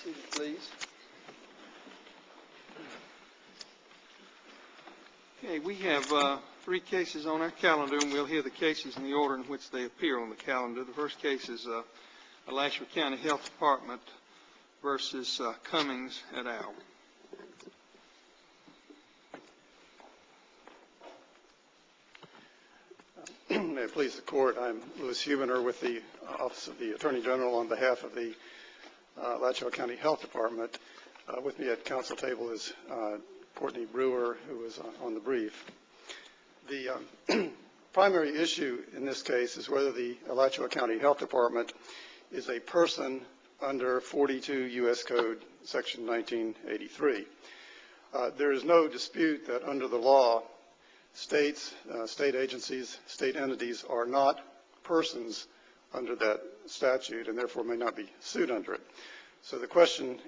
Seated, please. Okay, we have 3 cases on our calendar, and we'll hear the cases in the order in which they appear on the calendar. The first case is Alachua County Health Department versus Cummings et al. May it please the Court, I'm Louis Hubener with the Office of the Attorney General on behalf of the Alachua County Health Department. With me at council table is Courtney Brewer, who is on the brief. The primary issue in this case is whether the Alachua County Health Department is a person under 42 U.S. Code Section 1983. There is no dispute that under the law, states, state agencies, state entities are not persons under that statute and therefore may not be sued under it. So the question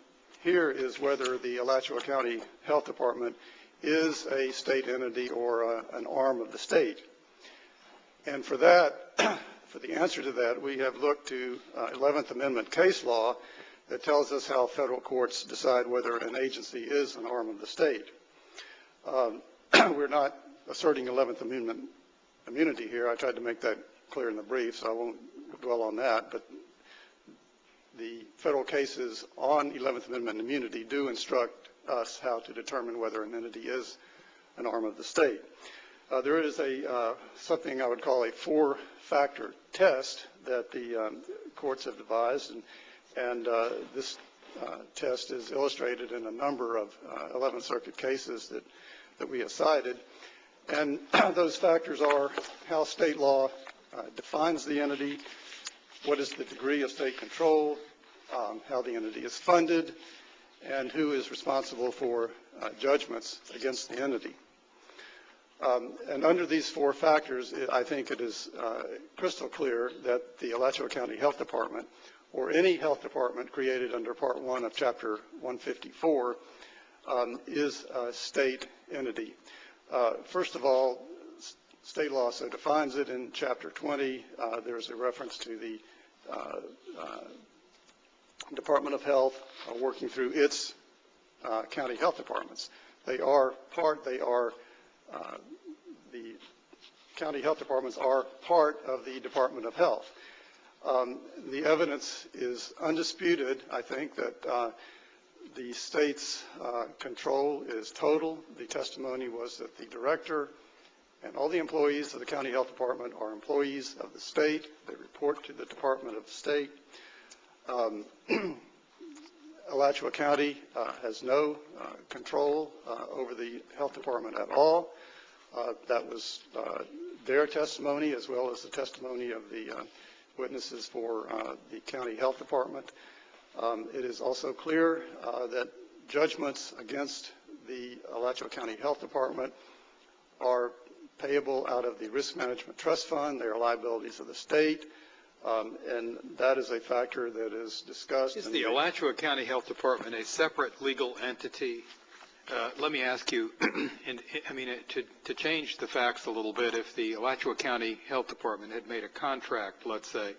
here is whether the Alachua County Health Department is a state entity or an arm of the state. And for that, for the answer to that, we have looked to 11th Amendment case law that tells us how federal courts decide whether an agency is an arm of the state. We're not asserting 11th Amendment immunity here. I tried to make that clear in the brief, so I won't dwell on that. But the federal cases on 11th Amendment immunity do instruct us how to determine whether an entity is an arm of the state. There is something I would call a 4-factor test that the courts have devised, and this test is illustrated in a number of 11th Circuit cases that we have cited. And those factors are how state law defines the entity, what is the degree of state control, how the entity is funded, and who is responsible for judgments against the entity. And under these 4 factors, I think it is crystal clear that the Alachua County Health Department, or any health department created under Part 1 of Chapter 154, is a state entity. First of all, state law so defines it. In Chapter 20, there's a reference to the Department of Health working through its county health departments. The county health departments are part of the Department of Health. The evidence is undisputed, I think, that the state's control is total. The testimony was that the director and all the employees of the county health department are employees of the state. They report to the Department of State. Alachua County has no control over the health department at all. That was their testimony as well as the testimony of the witnesses for the county health department. It is also clear that judgments against the Alachua County Health Department are payable out of the Risk Management Trust Fund. They are liabilities of the state, and that is a factor that is discussed. Is the Alachua County Health Department a separate legal entity? Let me ask you, to change the facts a little bit, if the Alachua County Health Department had made a contract, let's say,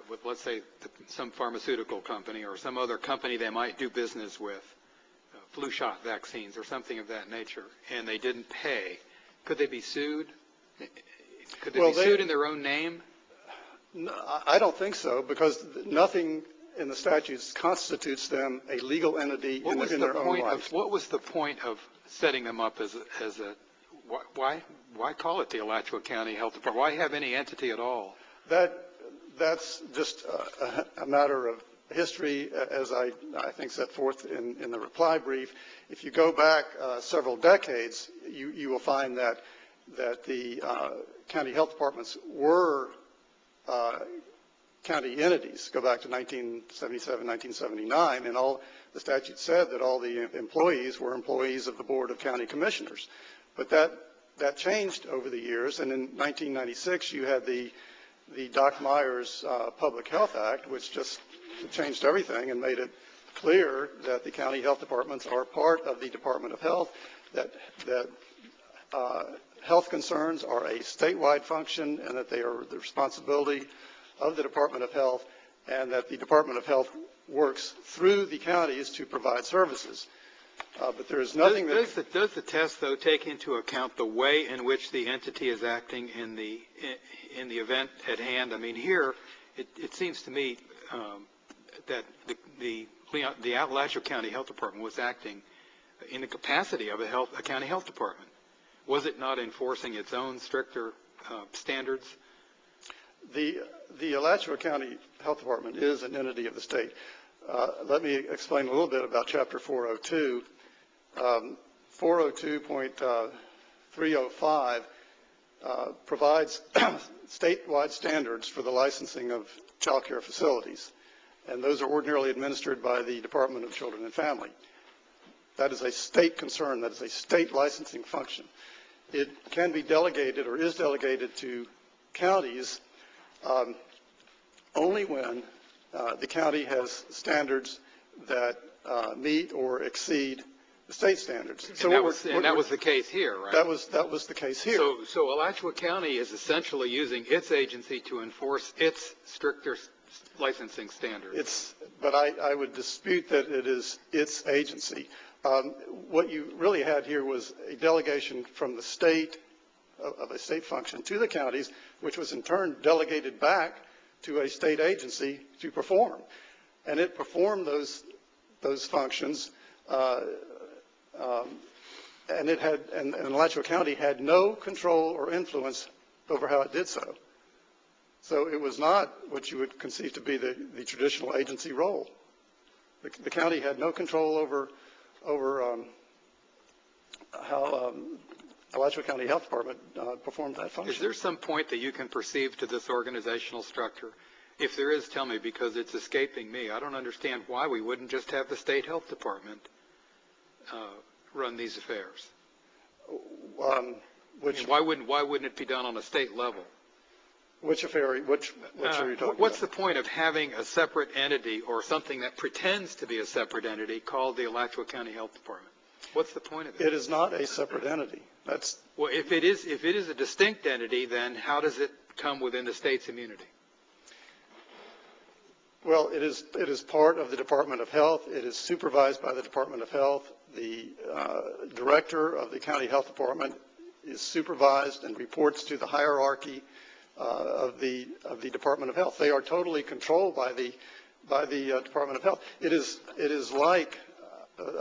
with, some pharmaceutical company or some other company they might do business with, flu shot vaccines or something of that nature, and they didn't pay, could they be sued? Could they be sued in their own name? No, I don't think so, because nothing in the statutes constitutes them a legal entity in their own right. What was the point of setting them up as a why call it the Alachua County Health Department? Why have any entity at all? That's just a matter of history, as I think set forth in the reply brief. If you go back several decades, you will find that the county health departments were county entities. Go back to 1977, 1979, and all the statute said that all the employees were employees of the Board of County Commissioners. But that changed over the years, and in 1996 you had the Doc Myers Public Health Act, which just changed everything and made it clear that the county health departments are part of the Department of Health, that health concerns are a statewide function and that they are the responsibility of the Department of Health, and that the Department of Health works through the counties to provide services. But there is nothing that... Does the test, though, take into account the way in which the entity is acting in the event at hand? I mean, here, it seems to me that the Alachua County Health Department was acting in the capacity of a county health department. Was it not enforcing its own stricter standards? The Alachua County Health Department is an entity of the state. Let me explain a little bit about Chapter 402. 402.305 provides statewide standards for the licensing of child care facilities, and those are ordinarily administered by the Department of Children and Family. That is a state concern. That is a state licensing function. It can be delegated or is delegated to counties only when the county has standards that meet or exceed the state standards. So that was the case here, right? That was the case here. So Alachua County is essentially using its agency to enforce its stricter licensing standards. But I would dispute that it is its agency. What you really had here was a delegation from the state of a state function to the counties, which was in turn delegated back to a state agency to perform, and it performed those functions. And Alachua County had no control or influence over how it did so. So it was not what you would conceive to be the traditional agency role. The county had no control over how Alachua County Health Department performed that function. Is there some point that you can perceive to this organizational structure? If there is, tell me, because it's escaping me. I don't understand why we wouldn't just have the state health department run these affairs. Why wouldn't it be done on a state level? Which affair? Which are you talking about? What's the point of having a separate entity or something that pretends to be a separate entity called the Alachua County Health Department? What's the point of it? It is not a separate entity. Well, if it is a distinct entity, then how does it come within the state's immunity? Well, it is part of the Department of Health. It is supervised by the Department of Health. The director of the county health department is supervised and reports to the hierarchy of the Department of Health. They are totally controlled by the Department of Health. It is like,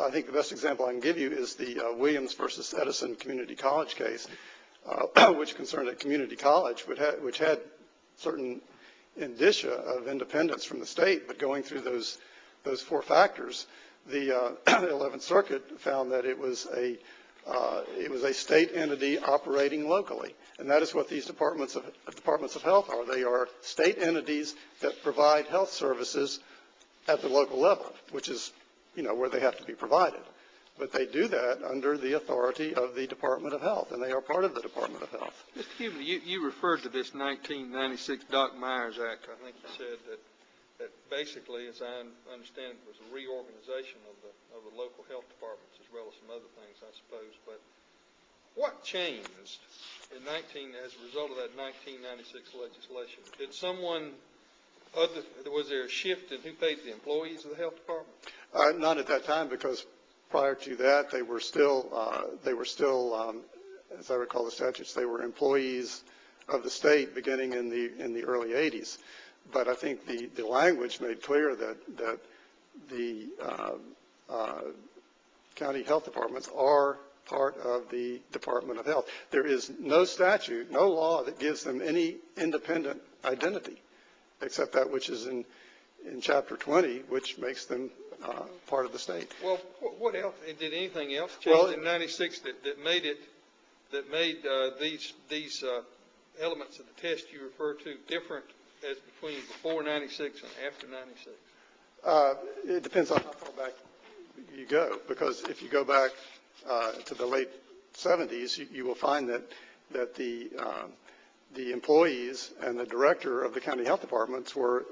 I think the best example I can give you is the Williams versus Edison Community College case, which concerned a community college which had certain indicia of independence from the state, but going through those four factors, the 11th Circuit found that it was a state entity operating locally, and that is what these departments of health are. They are state entities that provide health services at the local level, which is, where they have to be provided. But they do that under the authority of the Department of Health, and they are part of the Department of Health. Mr. Cuban, you referred to this 1996 Doc Myers Act. I think you said that basically, as I understand it, was a reorganization of the local health departments as well as some other things, I suppose. But what changed as a result of that 1996 legislation? Was there a shift in who paid the employees of the health department? Not at that time, because prior to that, they were still, as I recall the statutes, they were employees of the state beginning in the early 80s. But I think the language made clear that the county health departments are part of the Department of Health. There is no statute, no law that gives them any independent identity, except that which is in Chapter 20, which makes them part of the state. Well, what else? Did anything else change in '96 that made these elements of the test you refer to different as between before '96 and after '96? It depends on how far back you go, because if you go back to the late '70s, you will find that the employees and the director of the county health departments were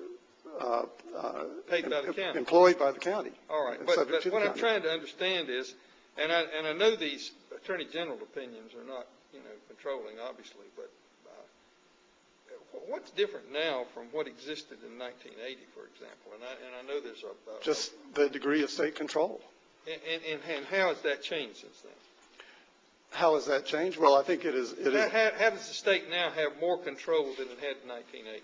paid by the county. Employed by the county. All right, but what I'm trying to understand is, and I know these attorney general opinions are not controlling, obviously, but What's different now from what existed in 1980, for example? And I know there's a Just the degree of state control. and how has that changed since then? How has that changed? Well, I think it is. How does the state now have more control than it had in 1980?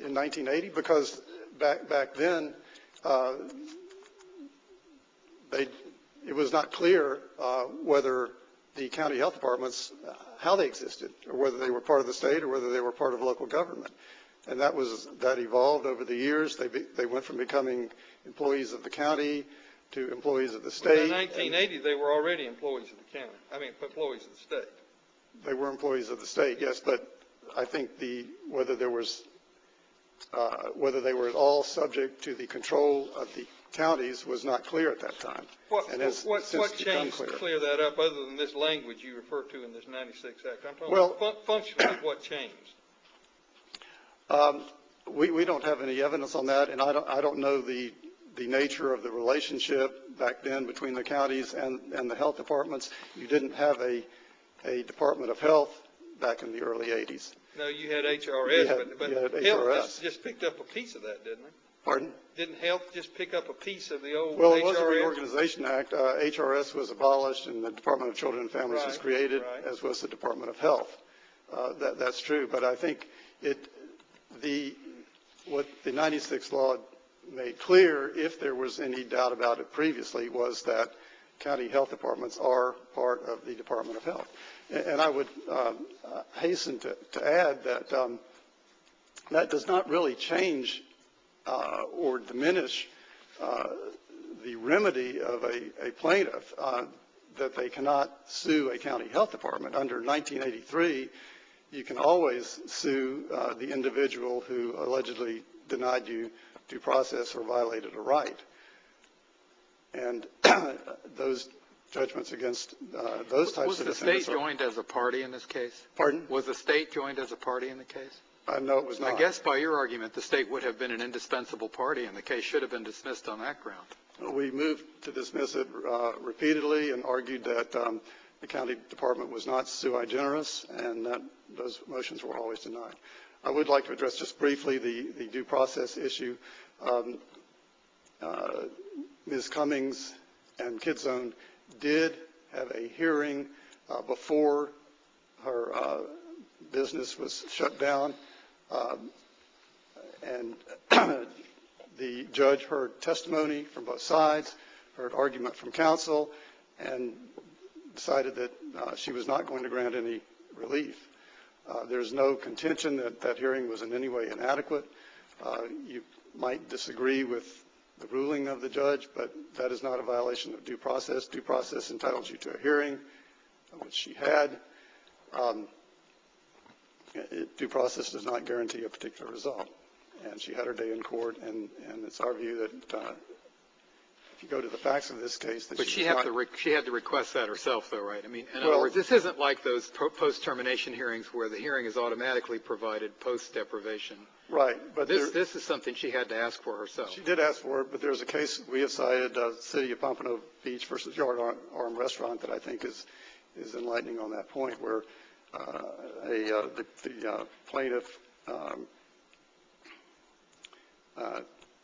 In 1980, because back then, it was not clear whether the county health departments, how they existed, or whether they were part of the state or whether they were part of local government. And that evolved over the years. They went from becoming employees of the county to employees of the state. Well, in 1980, they were already employees of the county. Employees of the state. They were employees of the state, yes, but I think whether they were at all subject to the control of the counties was not clear at that time. What changed to clear that up other than this language you refer to in this 96 Act? I'm talking about functionally what changed. We don't have any evidence on that, and I don't know the nature of the relationship back then between the counties and the health departments. You didn't have a Department of Health back in the early 80s. No, you had HRS, but HRS. Health just picked up a piece of that, didn't it? Pardon? Didn't Health just pick up a piece of the old HRS? Well, it was a Reorganization Act. HRS was abolished and the Department of Children and Families was created, as was the Department of Health. That's true, but I think what the 96 law made clear, if there was any doubt about it previously, was that county health departments are part of the Department of Health. And I would hasten to add that that does not really change or diminish the remedy of a plaintiff that they cannot sue a county health department. Under 1983, you can always sue the individual who allegedly denied you due process or violated a right. And those judgments against those types of defendants. Was the state joined as a party in this case? Pardon? Was the state joined as a party in the case? No, it was not. I guess by your argument, the state would have been an indispensable party and the case should have been dismissed on that ground. We moved to dismiss it repeatedly and argued that the county department was not sui generis and that those motions were always denied. I would like to address just briefly the due process issue. Ms. Cummings and KidZone did have a hearing before her business was shut down, and the judge heard testimony from both sides, heard argument from counsel, and decided that she was not going to grant any relief. There's no contention that that hearing was in any way inadequate. You might disagree with the ruling of the judge, but that is not a violation of due process. Due process entitles you to a hearing, which she had. Due process does not guarantee a particular result. And she had her day in court, and it's our view that if you go to the facts of this case, that but she had to request that herself, though, right? I mean, in other words, this isn't like those post-termination hearings where the hearing is automatically provided post-deprivation. Right, but this is something she had to ask for herself. She did ask for it, but there's a case we have cited, City of Pompano Beach versus Yard Arm Restaurant, that I think is enlightening on that point, where the plaintiff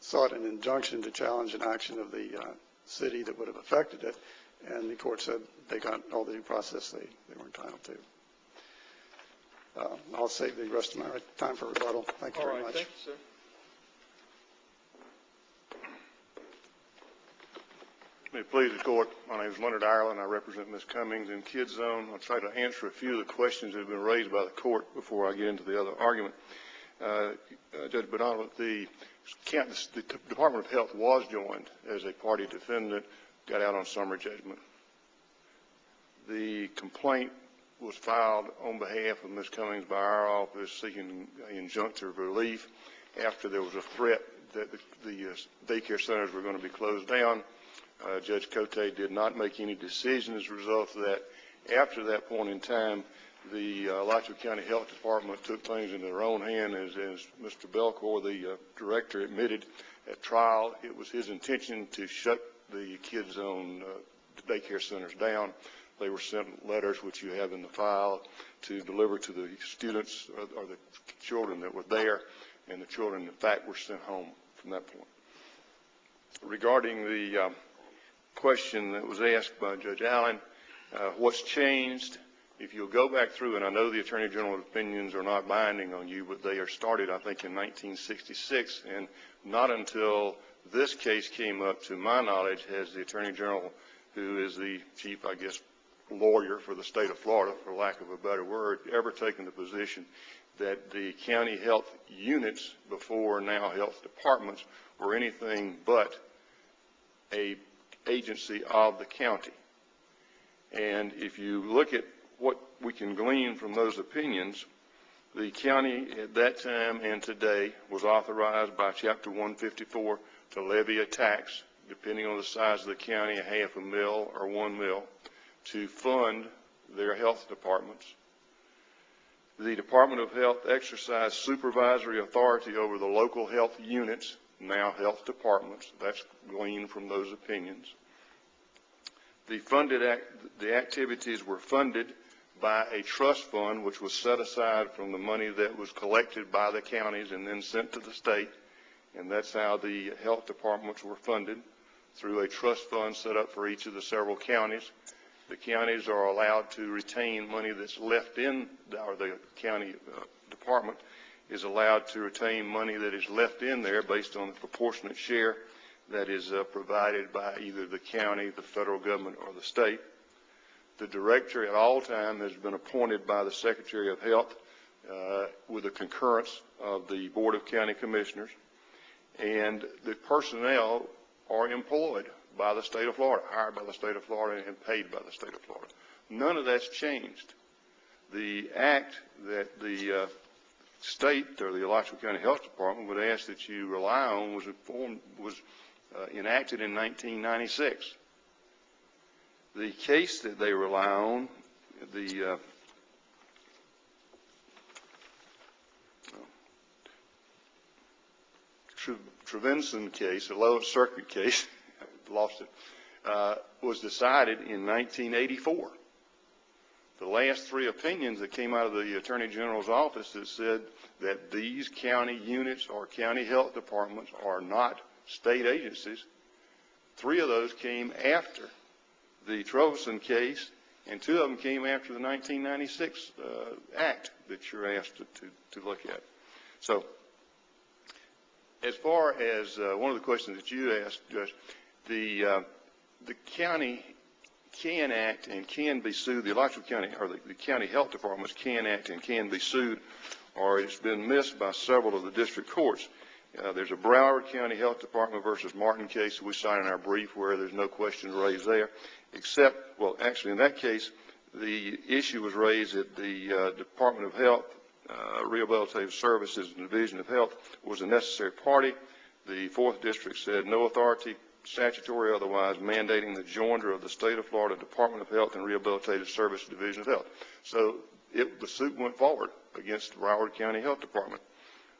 sought an injunction to challenge an action of the city that would have affected it, and the court said they got all the due process they were entitled to. I'll save the rest of my time for rebuttal. Thank you very much. Thank you, sir. May it please the court, my name is Leonard Ireland. I represent Ms. Cummings in Kidzone. I'll try to answer a few of the questions that have been raised by the court before I get into the other argument. Judge Bonanno, the Department of Health was joined as a party defendant, got out on summary judgment. The complaint was filed on behalf of Ms. Cummings by our office seeking injunctive relief after there was a threat that the daycare centers were going to be closed down. Judge Cote did not make any decision as a result of that. After that point in time, the Alachua County Health Department took things in their own hand. As Mr. Belcour, the director, admitted at trial, it was his intention to shut the Kidzone daycare centers down. They were sent letters, which you have in the file, to deliver to the students or the children that were there, and the children, in fact, were sent home from that point. Regarding the question that was asked by Judge Allen, what's changed? If you'll go back through, and I know the Attorney General's opinions are not binding on you, but they are started, I think, in 1966, and not until this case came up, to my knowledge, has the Attorney General, who is the chief, I guess, lawyer for the state of Florida, for lack of a better word, ever taken the position that the county health units, before now health departments, were anything but a agency of the county. And if you look at what we can glean from those opinions, the county at that time and today was authorized by Chapter 154 to levy a tax, depending on the size of the county, a half a mil or 1 mil, to fund their health departments. The Department of Health exercised supervisory authority over the local health units, now health departments. That's gleaned from those opinions. The activities were funded by a trust fund, which was set aside from the money that was collected by the counties and then sent to the state. And that's how the health departments were funded, through a trust fund set up for each of the several counties. The counties are allowed to retain money that's left in, or the county department is allowed to retain money that is left in there based on the proportionate share that is provided by either the county, the federal government, or the state. The director at all times has been appointed by the Secretary of Health with the concurrence of the Board of County Commissioners, and the personnel are employed by the state of Florida, hired by the state of Florida, and paid by the state of Florida. None of that's changed. The act that the state, or the Alachua County Health Department, would ask that you rely on was enacted in 1996. The case that they rely on, the Trevinson case, a low circuit case, lost it, was decided in 1984. The last three opinions that came out of the Attorney General's office that said that these county units or county health departments are not state agencies, three of those came after the Trevinson case, and two of them came after the 1996 act that you're asked to look at. So, as far as one of the questions that you asked, Judge, the county can act and can be sued. The Alachua County, or the county health departments, can act and can be sued, or it's been missed by several of the district courts. There's a Broward County Health Department versus Martin case we cite in our brief where there's no questions raised there, except, well, actually in that case, the issue was raised at the Department of Health, Rehabilitative Services and Division of Health was a necessary party. The 4th District said no authority, statutory or otherwise, mandating the joinder of the State of Florida Department of Health and Rehabilitative Services Division of Health. So the suit went forward against the Broward County Health Department.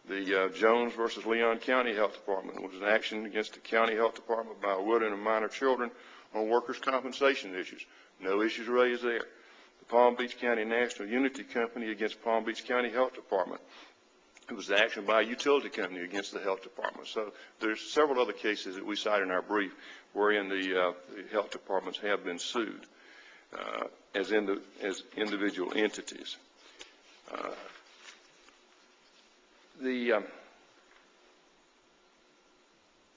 The Jones versus Leon County Health Department was an action against the county health department by women and minor children on workers' compensation issues. No issues raised there. The Palm Beach County National Unity Company against Palm Beach County Health Department. It was an action by a utility company against the health department. So there's several other cases that we cite in our brief wherein the health departments have been sued as individual entities.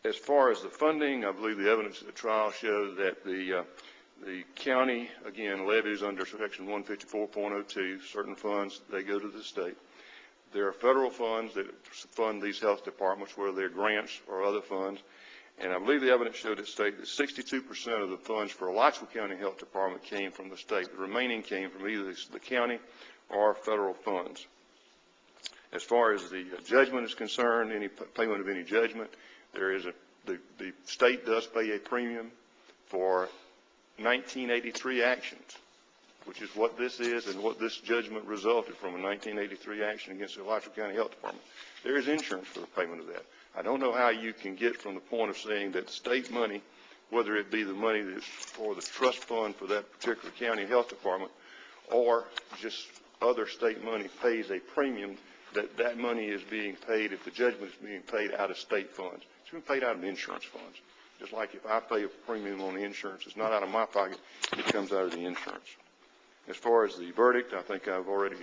As far as the funding, I believe the evidence of the trial shows that the county, again, levies under Section 154.02 certain funds. They go to the state. There are federal funds that fund these health departments, whether they're grants or other funds. And I believe the evidence showed at state that 62% of the funds for Alachua County Health Department came from the state. The remaining came from either the county or federal funds. As far as the judgment is concerned, any payment of any judgment, the state does pay a premium for 1983 actions, which is what this is and what this judgment resulted from, a 1983 action against the Alachua County Health Department. There is insurance for the payment of that. I don't know how you can get from the point of saying that state money whether it be the money that's for the trust fund for that particular county health department, or just other state money pays a premium, that money is being paid, if the judgment is being paid out of state funds. It's being paid out of insurance funds. Just like if I pay a premium on the insurance, it's not out of my pocket, it comes out of the insurance. As far as the verdict, I think I've already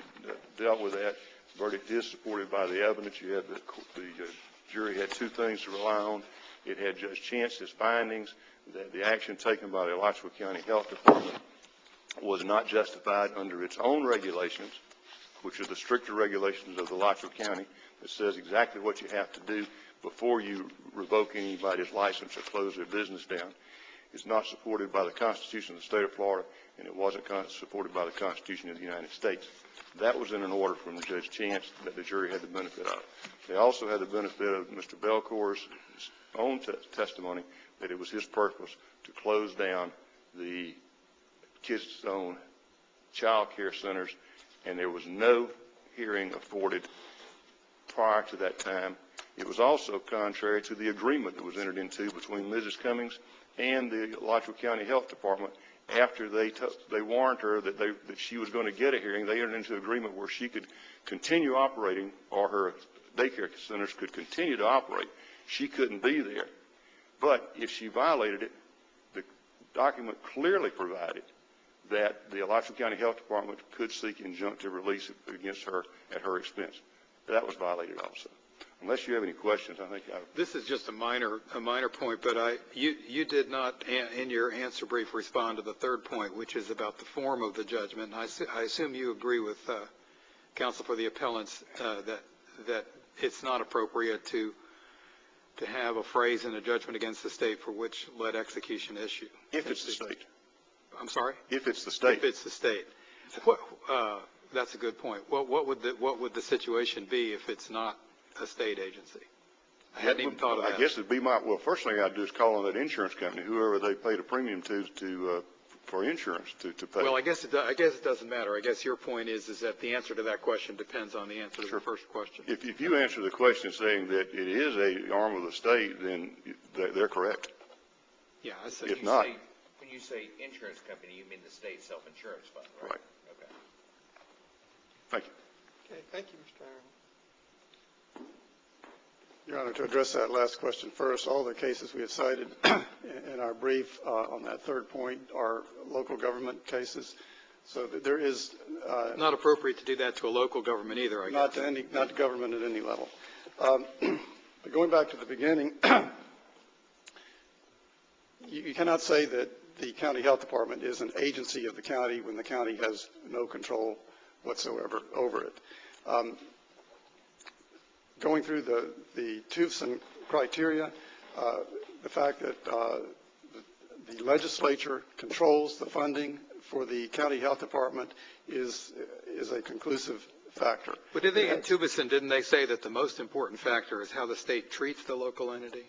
dealt with that. The verdict is supported by the evidence. You had the jury had two things to rely on. It had Judge Chance's findings that the action taken by the Alachua County Health Department was not justified under its own regulations, which are the stricter regulations of the Alachua County that says exactly what you have to do before you revoke anybody's license or close their business down. It's not supported by the Constitution of the state of Florida, and it wasn't supported by the Constitution of the United States. That was in an order from Judge Chance that the jury had the benefit of. They also had the benefit of Mr. Belcour's own testimony that it was his purpose to close down the Kids Zone child care centers, and there was no hearing afforded prior to that time. It was also contrary to the agreement that was entered into between Mrs. Cummings and the Alachua County Health Department. After they warned her that she was going to get a hearing, they entered into an agreement where she could continue operating, or her daycare centers could continue to operate. She couldn't be there. But if she violated it, the document clearly provided that the Alachua County Health Department could seek injunctive release against her at her expense. That was violated also. Unless you have any questions, I think This is just a minor point, but you did not, in your answer brief, respond to the third point, which is about the form of the judgment. I assume you agree with counsel for the appellants that it's not appropriate to have a phrase in a judgment against the state for which lead execution issue. if it's the state. I'm sorry? If it's the state. If it's the state. That's a good point. What would the situation be if it's not a state agency? I hadn't even thought of that. I guess it'd be first thing I'd do is call on that insurance company, whoever they paid a premium to for insurance to pay. Well, I guess it doesn't matter. I guess your point is that the answer to that question depends on the answer to the first question. If you answer the question saying that it is a arm of the state, then they're correct. Yeah, I see. If not, when you say insurance company, you mean the state self-insurance fund, right? Right. Okay. Thank you. Okay, thank you, Mr. Aaron. Your Honor, to address that last question first, all the cases we have cited in our brief on that third point are local government cases. So there is Not appropriate to do that to a local government either, I guess. not government at any level. But going back to the beginning, you cannot say that the county health department is an agency of the county when the county has no control whatsoever over it. Going through the Tewson criteria, the fact that the legislature controls the funding for the county health department is a conclusive factor. But in Tubison, didn't they say that the most important factor is how the state treats the local entity?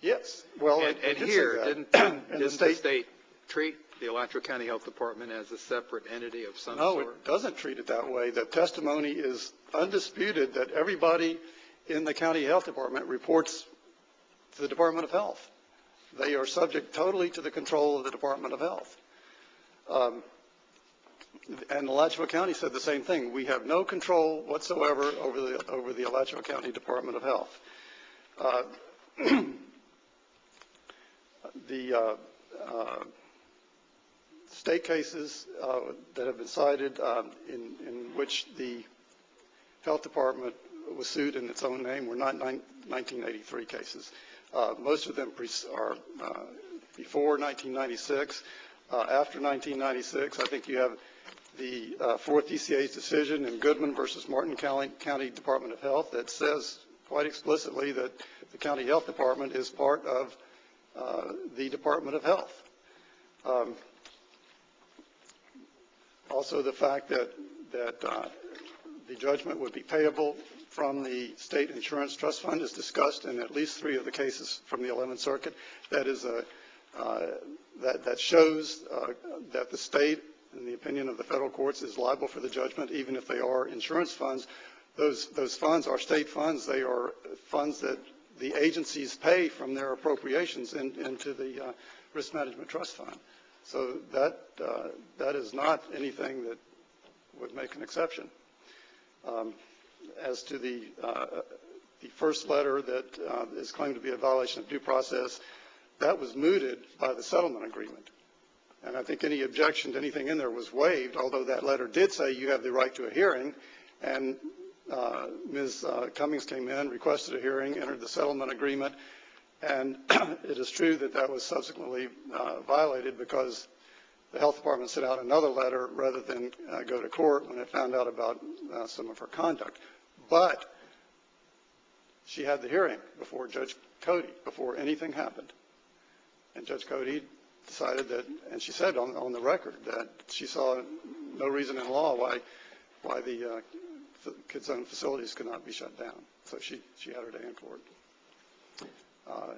Yes. Well, and here, didn't the state treat the Alachua County Health Department as a separate entity of some sort? No, it doesn't treat it that way. The testimony is undisputed that everybody in the county health department reports to the Department of Health. They are subject totally to the control of the Department of Health. And Alachua County said the same thing. We have no control whatsoever over the Alachua County Department of Health. The state cases that have been cited in which the health department was sued in its own name were not 1983 cases. Most of them are before 1996. After 1996, I think you have the fourth DCA's decision in Goodman versus Martin County Department of Health that says quite explicitly that the county health department is part of the Department of Health. Also, the fact that the judgment would be payable from the state insurance trust fund is discussed in at least 3 of the cases from the 11th Circuit. That is that shows that the state, in the opinion of the federal courts, is liable for the judgment, even if they are insurance funds. Those funds are state funds. They are funds that the agencies pay from their appropriations into the risk management trust fund. So that is not anything that would make an exception. As to the first letter that is claimed to be a violation of due process, that was mooted by the settlement agreement. And I think any objection to anything in there was waived, although that letter did say you have the right to a hearing. And Ms. Cummings came in, requested a hearing, entered the settlement agreement. And it is true that that was subsequently violated because the health department sent out another letter rather than go to court when it found out about some of her conduct. But she had the hearing before Judge Cody, before anything happened. And Judge Cody decided that, and she said on the record that she saw no reason in law why the kids' zone facilities could not be shut down. So she had her day in court.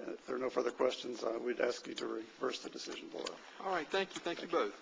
If there are no further questions, we'd ask you to reverse the decision below. All right, thank you both.